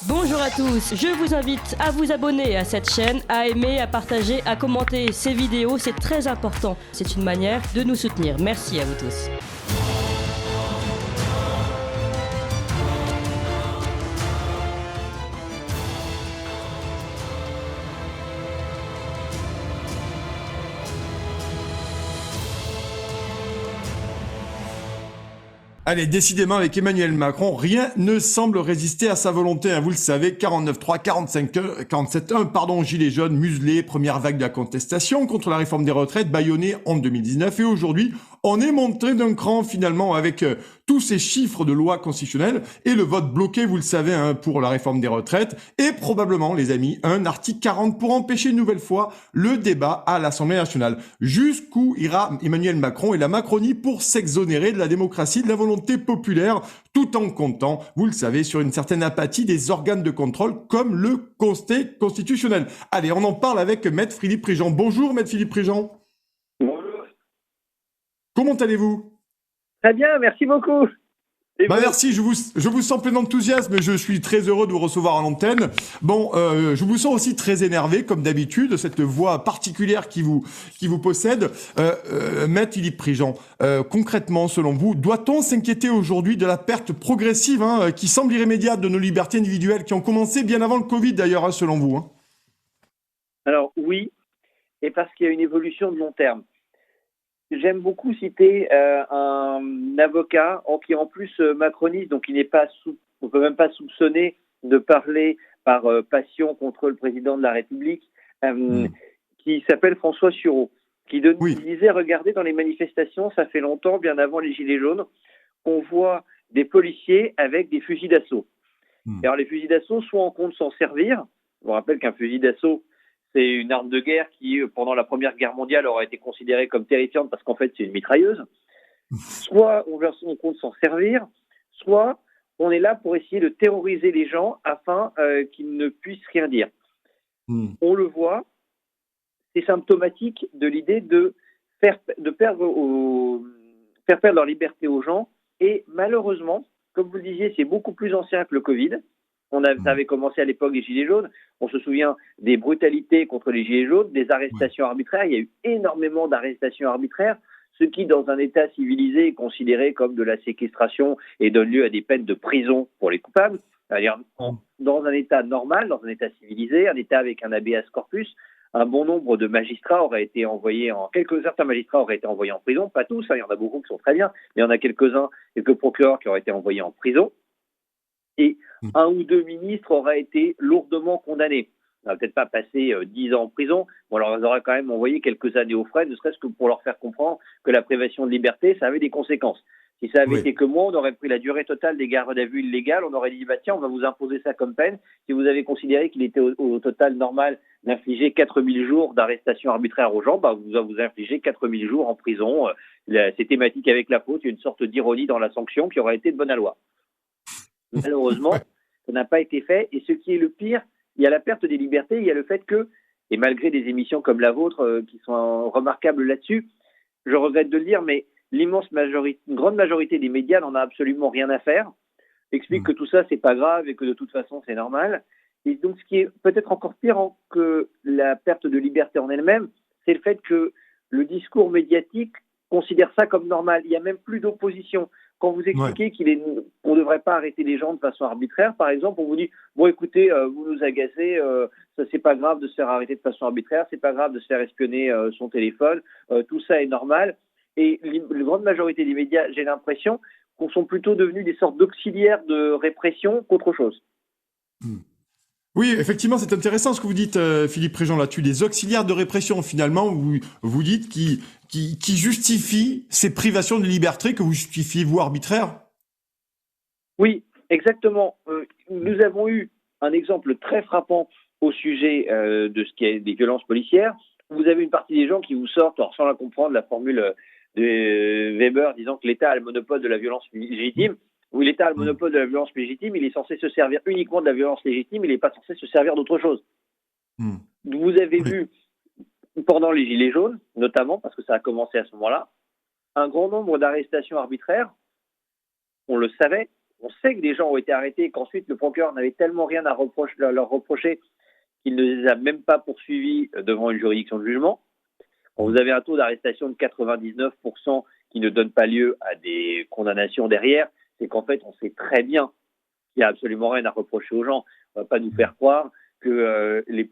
Bonjour à tous, je vous invite à vous abonner à cette chaîne, à aimer, à partager, à commenter ces vidéos, c'est très important. C'est une manière de nous soutenir. Merci à vous tous. Allez, décidément, avec Emmanuel Macron, rien ne semble résister à sa volonté. Vous le savez, 49.3, 47.1, gilets jaunes, muselés, première vague de la contestation contre la réforme des retraites, bâillonnée en 2019. Et aujourd'hui, on est monté d'un cran finalement avec tous ces chiffres de loi constitutionnelle et le vote bloqué, vous le savez, pour la réforme des retraites. Et probablement, les amis, un article 40 pour empêcher une nouvelle fois le débat à l'Assemblée nationale. Jusqu'où ira Emmanuel Macron et la Macronie pour s'exonérer de la démocratie, de la volonté populaire, tout en comptant, vous le savez, sur une certaine apathie des organes de contrôle comme le Conseil constitutionnel. Allez, on en parle avec Maître Philippe Prigent. Bonjour Maître Philippe Prigent. Bonjour. Comment allez-vous? Très bien, merci beaucoup. Merci, je vous sens plein d'enthousiasme, je suis très heureux de vous recevoir à l'antenne. Bon, je vous sens aussi très énervé, comme d'habitude, cette voix particulière qui vous possède. Maître Philippe Prigent, concrètement, selon vous, doit-on s'inquiéter aujourd'hui de la perte progressive, qui semble irrémédiable de nos libertés individuelles, qui ont commencé bien avant le Covid d'ailleurs, selon vous? Alors oui, et parce qu'il y a une évolution de long terme. J'aime beaucoup citer un avocat qui est en plus macroniste, donc il n'est pas on peut même pas soupçonner de parler par passion contre le président de la République, qui s'appelle François Sureau, qui disait, regardez, dans les manifestations, ça fait longtemps, bien avant les Gilets jaunes, on voit des policiers avec des fusils d'assaut. Alors les fusils d'assaut, soit on compte s'en servir, je vous rappelle qu'un fusil d'assaut, c'est une arme de guerre qui, pendant la Première Guerre mondiale, aurait été considérée comme terrifiante parce qu'en fait, c'est une mitrailleuse. Soit on compte s'en servir, soit on est là pour essayer de terroriser les gens afin qu'ils ne puissent rien dire. On le voit, c'est symptomatique de l'idée de faire perdre leur liberté aux gens. Et malheureusement, comme vous le disiez, c'est beaucoup plus ancien que le Covid. Ça avait commencé à l'époque des Gilets jaunes. On se souvient des brutalités contre les Gilets jaunes, des arrestations arbitraires. Il y a eu énormément d'arrestations arbitraires, ce qui, dans un État civilisé, est considéré comme de la séquestration et donne lieu à des peines de prison pour les coupables. C'est-à-dire, dans un État normal, dans un État civilisé, un État avec un habeas corpus, un bon nombre de magistrats auraient été envoyés certains magistrats auraient été envoyés en prison, pas tous, il y en a beaucoup qui sont très bien, mais il y en a quelques procureurs qui auraient été envoyés en prison. Et un ou deux ministres auraient été lourdement condamnés. On va peut-être pas passer 10 ans en prison, on leur aurait quand même envoyé quelques années aux frais, ne serait-ce que pour leur faire comprendre que la privation de liberté, ça avait des conséquences. Si ça avait été que moi, on aurait pris la durée totale des gardes à vue illégales, on aurait dit, tiens, on va vous imposer ça comme peine. Si vous avez considéré qu'il était au total normal d'infliger 4000 jours d'arrestation arbitraire aux gens, vous vous infligez 4000 jours en prison. C'est thématique avec la faute, il y a une sorte d'ironie dans la sanction qui aurait été de bonne loi. Malheureusement, ça n'a pas été fait. Et ce qui est le pire, il y a la perte des libertés, il y a le fait que, et malgré des émissions comme la vôtre qui sont remarquables là-dessus, je regrette de le dire, mais une grande majorité des médias n'en a absolument rien à faire, explique que tout ça, c'est pas grave et que de toute façon, c'est normal. Et donc, ce qui est peut-être encore pire que la perte de liberté en elle-même, c'est le fait que le discours médiatique considère ça comme normal. Il n'y a même plus d'opposition. Quand vous expliquez qu'on ne devrait pas arrêter les gens de façon arbitraire, par exemple, on vous dit, bon écoutez, vous nous agacez, ça c'est pas grave de se faire arrêter de façon arbitraire, c'est pas grave de se faire espionner son téléphone, tout ça est normal. Et la grande majorité des médias, j'ai l'impression, qu'on sont plutôt devenus des sortes d'auxiliaires de répression qu'autre chose. Oui, effectivement, c'est intéressant ce que vous dites, Philippe Prigent, là-dessus, des auxiliaires de répression, finalement, où vous dites qui justifient ces privations de liberté que vous justifiez, vous, arbitraires. Oui, exactement. Nous avons eu un exemple très frappant au sujet de ce qui est des violences policières. Vous avez une partie des gens qui vous sortent, sans la comprendre, la formule de Weber disant que l'État a le monopole de la violence légitime. Oui, l'État a le monopole de la violence légitime, il est censé se servir uniquement de la violence légitime, il n'est pas censé se servir d'autre chose. Vous avez vu, pendant les Gilets jaunes, notamment, parce que ça a commencé à ce moment-là, un grand nombre d'arrestations arbitraires, on le savait, On sait que des gens ont été arrêtés et qu'ensuite le procureur n'avait tellement rien à leur reprocher qu'il ne les a même pas poursuivis devant une juridiction de jugement. Quand vous avez un taux d'arrestation de 99% qui ne donne pas lieu à des condamnations derrière, c'est qu'en fait, on sait très bien qu'il n'y a absolument rien à reprocher aux gens. On ne va pas nous faire croire que les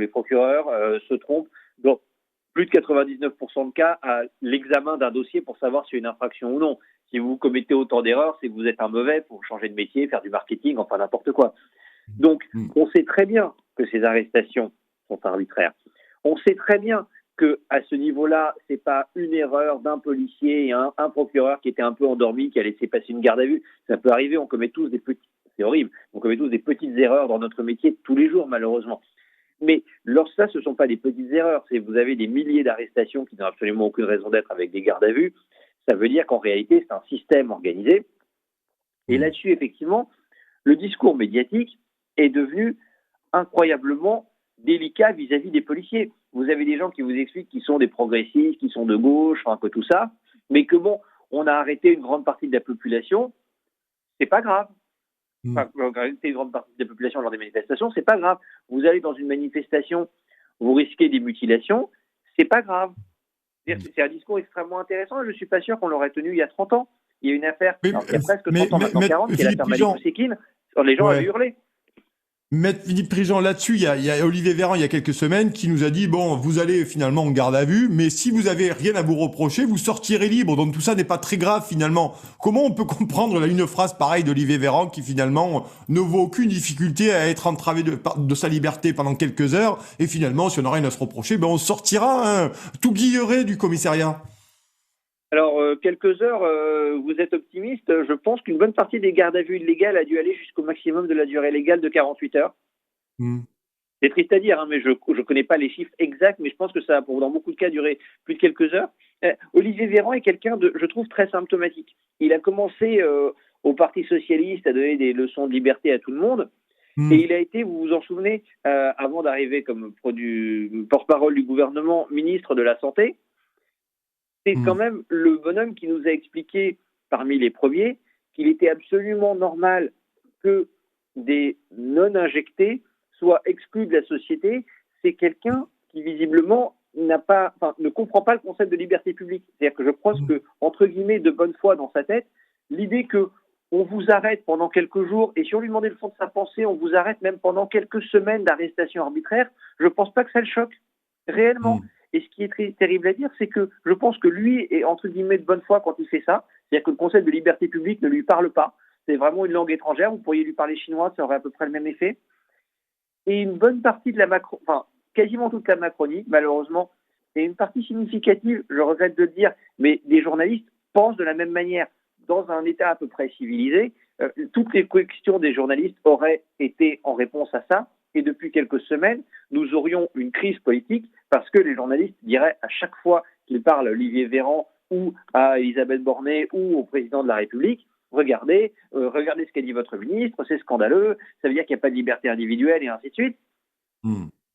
procureurs se trompent dans plus de 99% de cas à l'examen d'un dossier pour savoir s'il y a une infraction ou non. Si vous commettez autant d'erreurs, c'est que vous êtes un mauvais pour changer de métier, faire du marketing, enfin n'importe quoi. Donc, on sait très bien que ces arrestations sont arbitraires. On sait très bien qu'à ce niveau-là, ce n'est pas une erreur d'un policier et un procureur qui était un peu endormi, qui a laissé passer une garde à vue. Ça peut arriver, on commet tous des petites... C'est horrible. On commet tous des petites erreurs dans notre métier tous les jours, malheureusement. Mais ça, ce ne sont pas des petites erreurs. C'est vous avez des milliers d'arrestations qui n'ont absolument aucune raison d'être avec des gardes à vue. Ça veut dire qu'en réalité, c'est un système organisé. Et là-dessus, effectivement, le discours médiatique est devenu incroyablement délicat vis-à-vis des policiers. Vous avez des gens qui vous expliquent qu'ils sont des progressistes, qu'ils sont de gauche, enfin que tout ça, mais que bon, on a arrêté une grande partie de la population, c'est pas grave. Enfin, arrêter une grande partie de la population lors des manifestations, c'est pas grave. Vous allez dans une manifestation, vous risquez des mutilations, c'est pas grave. C'est un discours extrêmement intéressant. Je suis pas sûr qu'on l'aurait tenu il y a 30 ans. Il y a une affaire, il y a presque 30 ans, maintenant 40, qui est l'affaire Malik Oussekine. Les gens avaient hurlé. Maître Philippe Prigent, là-dessus, il y a Olivier Véran, il y a quelques semaines, qui nous a dit, bon, vous allez finalement en garde à vue, mais si vous avez rien à vous reprocher, vous sortirez libre. Donc tout ça n'est pas très grave finalement. Comment on peut comprendre une phrase pareille d'Olivier Véran qui finalement ne voit aucune difficulté à être entravé de sa liberté pendant quelques heures, et finalement, si on n'a rien à se reprocher, ben on sortira, hein, tout guilleret du commissariat. Alors, quelques heures, vous êtes optimiste. Je pense qu'une bonne partie des gardes à vue illégales a dû aller jusqu'au maximum de la durée légale de 48 heures. C'est triste à dire, hein, mais je ne connais pas les chiffres exacts, mais je pense que ça a, dans beaucoup de cas, duré plus de quelques heures. Olivier Véran est quelqu'un de, je trouve, très symptomatique. Il a commencé au Parti socialiste à donner des leçons de liberté à tout le monde. Et il a été, vous vous en souvenez, avant d'arriver comme porte-parole du gouvernement, ministre de la Santé. C'est quand même le bonhomme qui nous a expliqué, parmi les premiers, qu'il était absolument normal que des non-injectés soient exclus de la société. C'est quelqu'un qui, visiblement, ne comprend pas le concept de liberté publique. C'est-à-dire que je pense que, entre guillemets, de bonne foi dans sa tête, l'idée qu'on vous arrête pendant quelques jours, et si on lui demandait le fond de sa pensée, on vous arrête même pendant quelques semaines d'arrestation arbitraire, je ne pense pas que ça le choque, réellement. Et ce qui est très terrible à dire, c'est que je pense que lui est, entre guillemets, de bonne foi quand il fait ça. C'est-à-dire que le concept de liberté publique ne lui parle pas. C'est vraiment une langue étrangère. Vous pourriez lui parler chinois, ça aurait à peu près le même effet. Et une bonne partie de quasiment toute la Macronie, malheureusement, et une partie significative, je regrette de le dire, mais des journalistes pensent de la même manière. Dans un État à peu près civilisé, toutes les questions des journalistes auraient été en réponse à ça. Et depuis quelques semaines, nous aurions une crise politique parce que les journalistes diraient à chaque fois qu'ils parlent à Olivier Véran ou à Elisabeth Borne ou au président de la République, regardez ce qu'a dit votre ministre, c'est scandaleux, ça veut dire qu'il n'y a pas de liberté individuelle et ainsi de suite.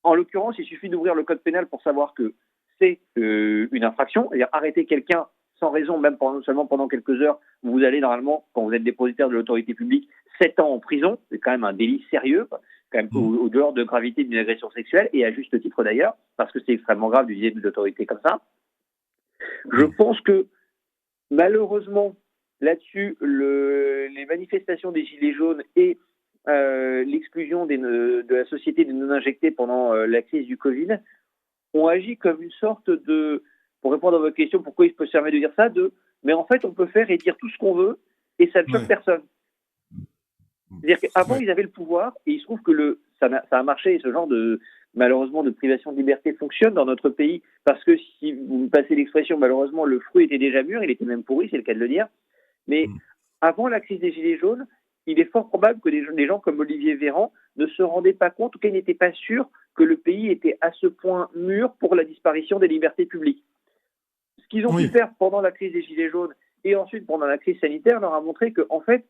En l'occurrence, il suffit d'ouvrir le code pénal pour savoir que c'est une infraction, c'est-à-dire arrêter quelqu'un sans raison, même seulement pendant quelques heures, vous allez normalement, quand vous êtes dépositaire de l'autorité publique, 7 ans en prison, c'est quand même un délit sérieux, quand même au dehors de gravité d'une agression sexuelle, et à juste titre d'ailleurs, parce que c'est extrêmement grave d'utiliser de l'autorité comme ça. Je pense que, malheureusement, là-dessus, les manifestations des Gilets jaunes et l'exclusion de la société des non-injectés pendant la crise du Covid ont agi comme une sorte de, pour répondre à votre question, pourquoi il peut se permettre de dire ça, mais en fait, on peut faire et dire tout ce qu'on veut, et ça ne choque personne. C'est-à-dire qu'avant, ils avaient le pouvoir, et il se trouve que ça a marché, et ce genre malheureusement, de privation de liberté fonctionne dans notre pays, parce que si vous me passez l'expression, malheureusement, le fruit était déjà mûr, il était même pourri, c'est le cas de le dire. Mais avant la crise des Gilets jaunes, il est fort probable que des gens comme Olivier Véran ne se rendaient pas compte, en tout cas, ils n'étaient pas sûrs que le pays était à ce point mûr pour la disparition des libertés publiques. Ce qu'ils ont pu faire pendant la crise des Gilets jaunes et ensuite pendant la crise sanitaire leur a montré qu'en fait,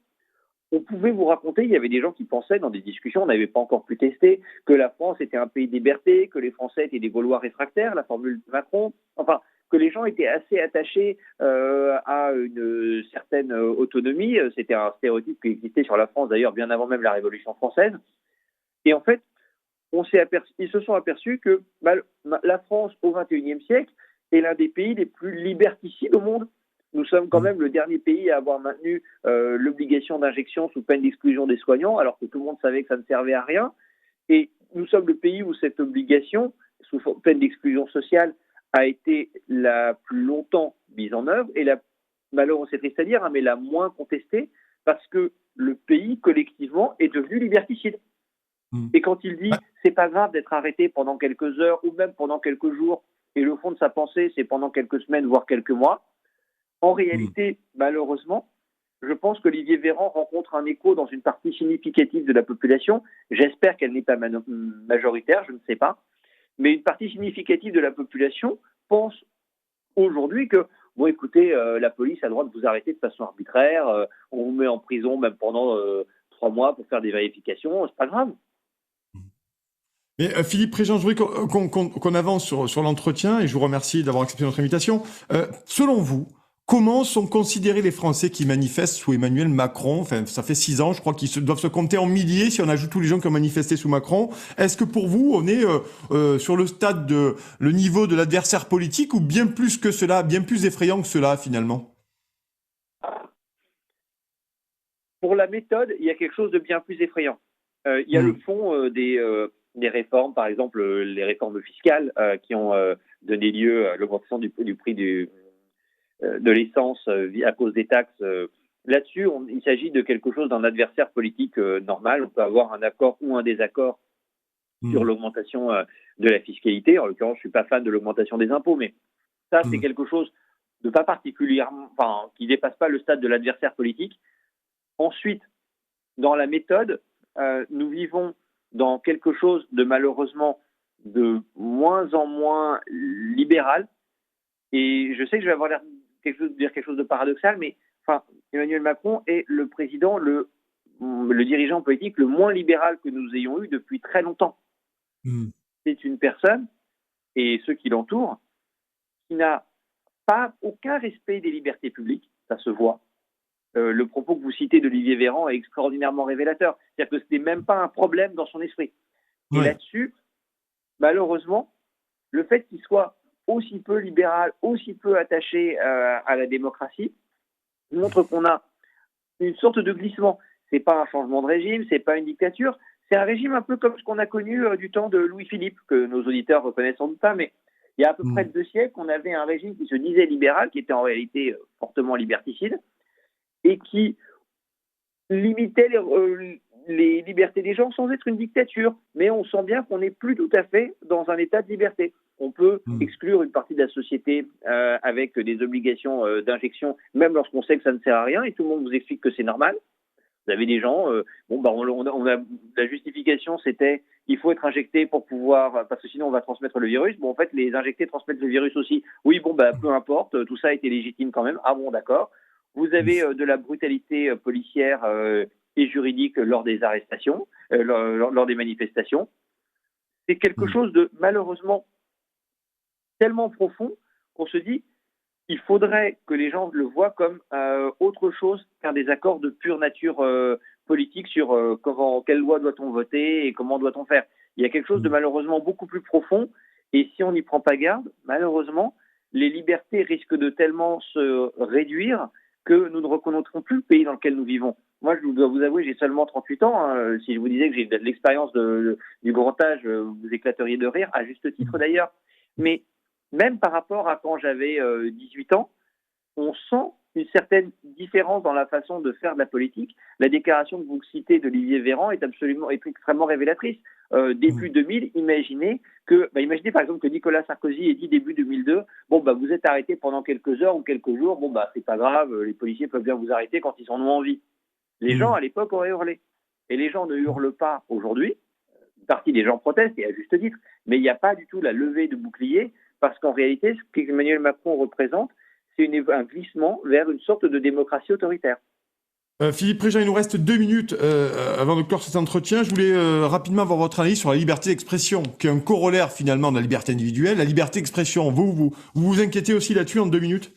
on pouvait vous raconter, il y avait des gens qui pensaient dans des discussions, on n'avait pas encore pu tester, que la France était un pays de liberté, que les Français étaient des Gaulois réfractaires, la formule de Macron. Enfin, que les gens étaient assez attachés à une certaine autonomie. C'était un stéréotype qui existait sur la France, d'ailleurs, bien avant même la Révolution française. Et en fait, ils se sont aperçus que la France, au XXIe siècle, est l'un des pays les plus liberticides au monde. Nous sommes quand même le dernier pays à avoir maintenu l'obligation d'injection sous peine d'exclusion des soignants, alors que tout le monde savait que ça ne servait à rien. Et nous sommes le pays où cette obligation, sous peine d'exclusion sociale, a été la plus longtemps mise en œuvre et malheureusement, c'est triste à dire, mais la moins contestée, parce que le pays, collectivement, est devenu liberticide. Et quand il dit c'est pas grave d'être arrêté pendant quelques heures ou même pendant quelques jours, et le fond de sa pensée, c'est pendant quelques semaines, voire quelques mois, en réalité, malheureusement, je pense qu'Olivier Véran rencontre un écho dans une partie significative de la population. J'espère qu'elle n'est pas majoritaire, je ne sais pas. Mais une partie significative de la population pense aujourd'hui que, bon, écoutez, la police a le droit de vous arrêter de façon arbitraire, on vous met en prison même pendant 3 mois pour faire des vérifications, c'est pas grave. Mais Philippe Préjean, je voudrais qu'on avance sur l'entretien et je vous remercie d'avoir accepté notre invitation. Selon vous, comment sont considérés les Français qui manifestent sous Emmanuel Macron? Enfin, ça fait 6 ans, je crois qu'ils doivent se compter en milliers si on ajoute tous les gens qui ont manifesté sous Macron. Est-ce que pour vous, on est sur le stade de le niveau de l'adversaire politique ou bien plus que cela, bien plus effrayant que cela finalement? Pour la méthode, il y a quelque chose de bien plus effrayant. Il y a le fond des réformes, par exemple les réformes fiscales qui ont donné lieu à l'augmentation du prix de l'essence à cause des taxes. Là-dessus, il s'agit de quelque chose d'un adversaire politique normal. On peut avoir un accord ou un désaccord sur l'augmentation de la fiscalité. En l'occurrence, je ne suis pas fan de l'augmentation des impôts, mais ça, c'est quelque chose de pas particulièrement, qui ne dépasse pas le stade de l'adversaire politique. Ensuite, dans la méthode, nous vivons dans quelque chose de malheureusement de moins en moins libéral. Et je sais que je vais avoir l'air de dire quelque chose de paradoxal, mais Emmanuel Macron est le président, le dirigeant politique le moins libéral que nous ayons eu depuis très longtemps. C'est une personne, et ceux qui l'entourent, qui n'a pas aucun respect des libertés publiques, ça se voit. Le propos que vous citez d'Olivier Véran est extraordinairement révélateur. C'est-à-dire que ce n'est même pas un problème dans son esprit. Et là-dessus, malheureusement, le fait qu'il soit aussi peu libéral, aussi peu attaché à la démocratie, montre qu'on a une sorte de glissement. Ce n'est pas un changement de régime, ce n'est pas une dictature, c'est un régime un peu comme ce qu'on a connu du temps de Louis-Philippe, que nos auditeurs reconnaissent sans doute pas, mais il y a à peu près 2 siècles, on avait un régime qui se disait libéral, qui était en réalité fortement liberticide, et qui limitait les libertés des gens sans être une dictature. Mais on sent bien qu'on n'est plus tout à fait dans un état de liberté. On peut exclure une partie de la société avec des obligations d'injection, même lorsqu'on sait que ça ne sert à rien, et tout le monde vous explique que c'est normal. Vous avez des gens, la justification c'était il faut être injecté pour pouvoir, parce que sinon on va transmettre le virus. Bon, en fait, les injectés transmettent le virus aussi. Oui, peu importe, tout ça a été légitime quand même. Ah bon, d'accord. Vous avez de la brutalité policière et juridique lors des arrestations, lors des manifestations. C'est quelque chose de malheureusement tellement profond qu'on se dit il faudrait que les gens le voient comme autre chose qu'un désaccord de pure nature politique sur quelle loi doit-on voter et comment doit-on faire. Il y a quelque chose de malheureusement beaucoup plus profond, et si on n'y prend pas garde, malheureusement, les libertés risquent de tellement se réduire que nous ne reconnaîtrons plus le pays dans lequel nous vivons. Moi, je dois vous avouer, j'ai seulement 38 ans. Si je vous disais que j'ai de l'expérience du grand âge, vous éclateriez de rire, à juste titre d'ailleurs. Mais même par rapport à quand j'avais 18 ans, on sent une certaine différence dans la façon de faire de la politique. La déclaration que vous citez d'Olivier Véran est extrêmement révélatrice. Début 2000, imaginez par exemple que Nicolas Sarkozy ait dit début 2002, vous êtes arrêté pendant quelques heures ou quelques jours, c'est pas grave, les policiers peuvent bien vous arrêter quand ils en ont envie. Les gens à l'époque auraient hurlé. Et les gens ne hurlent pas aujourd'hui. Une partie des gens protestent, et à juste titre, mais il n'y a pas du tout la levée de bouclier, parce qu'en réalité, ce qu'Emmanuel Macron représente, c'est un glissement vers une sorte de démocratie autoritaire. Philippe Préjean, il nous reste 2 minutes avant de clore cet entretien. Je voulais rapidement avoir votre analyse sur la liberté d'expression, qui est un corollaire finalement de la liberté individuelle. La liberté d'expression, vous inquiétez aussi là-dessus en 2 minutes?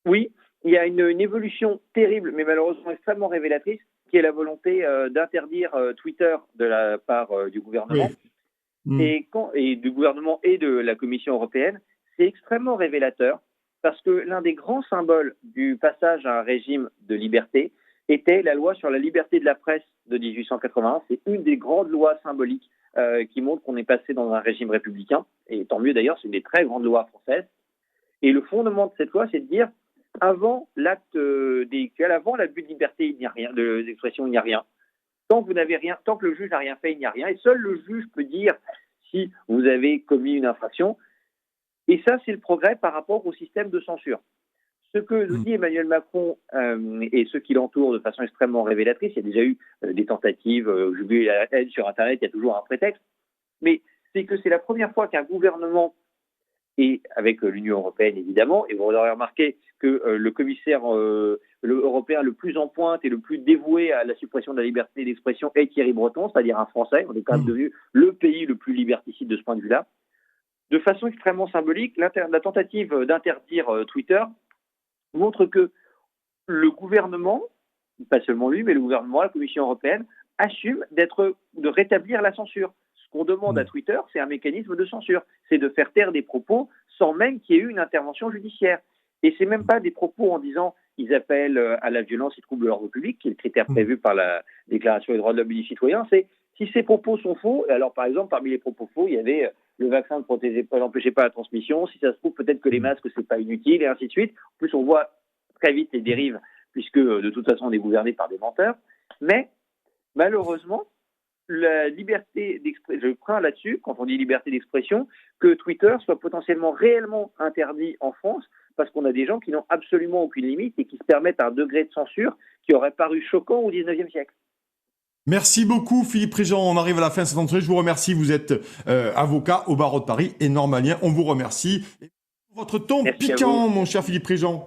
Oui, il y a une évolution terrible, mais malheureusement extrêmement révélatrice, qui est la volonté d'interdire Twitter de la part du gouvernement. Oui. Et du gouvernement et de la Commission européenne. C'est extrêmement révélateur parce que l'un des grands symboles du passage à un régime de liberté était la loi sur la liberté de la presse de 1881. C'est une des grandes lois symboliques qui montre qu'on est passé dans un régime républicain. Et tant mieux d'ailleurs, c'est une des très grandes lois françaises. Et le fondement de cette loi, c'est de dire avant l'acte délictuel, avant l'abus de liberté, il n'y a rien, d'expression, il n'y a rien. Tant que vous n'avez rien, tant que le juge n'a rien fait, il n'y a rien. Et seul le juge peut dire si vous avez commis une infraction. Et ça, c'est le progrès par rapport au système de censure. Ce que nous dit Emmanuel Macron et ceux qui l'entourent de façon extrêmement révélatrice, il y a déjà eu des tentatives, j'ai vu la haine sur Internet, il y a toujours un prétexte, mais c'est que c'est la première fois qu'un gouvernement, et avec l'Union européenne évidemment, et vous aurez remarqué que le commissaire européen le plus en pointe et le plus dévoué à la suppression de la liberté d'expression est Thierry Breton, c'est-à-dire un Français. On est quand même devenu le pays le plus liberticide de ce point de vue-là. De façon extrêmement symbolique, la tentative d'interdire Twitter montre que le gouvernement, pas seulement lui, mais le gouvernement, la Commission européenne, assume de rétablir la censure. Ce qu'on demande à Twitter, c'est un mécanisme de censure. C'est de faire taire des propos sans même qu'il y ait eu une intervention judiciaire. Et c'est même pas des propos en disant ils appellent à la violence, ils troublent l'ordre public, qui est le critère prévu par la Déclaration des droits de l'homme et du citoyen. C'est si ces propos sont faux, alors par exemple, parmi les propos faux, il y avait le vaccin n'empêchait pas la transmission, si ça se trouve, peut-être que les masques, c'est pas inutile, et ainsi de suite. En plus, on voit très vite les dérives, puisque de toute façon, on est gouverné par des menteurs. Mais, malheureusement, la liberté d'expression, je crains là-dessus, quand on dit liberté d'expression, que Twitter soit potentiellement réellement interdit en France, parce qu'on a des gens qui n'ont absolument aucune limite et qui se permettent un degré de censure qui aurait paru choquant au XIXe siècle. Merci beaucoup Philippe Préjean, on arrive à la fin de cette entrevue, je vous remercie, vous êtes avocat au barreau de Paris et normalien, on vous remercie. Votre ton piquant mon cher Philippe Préjean.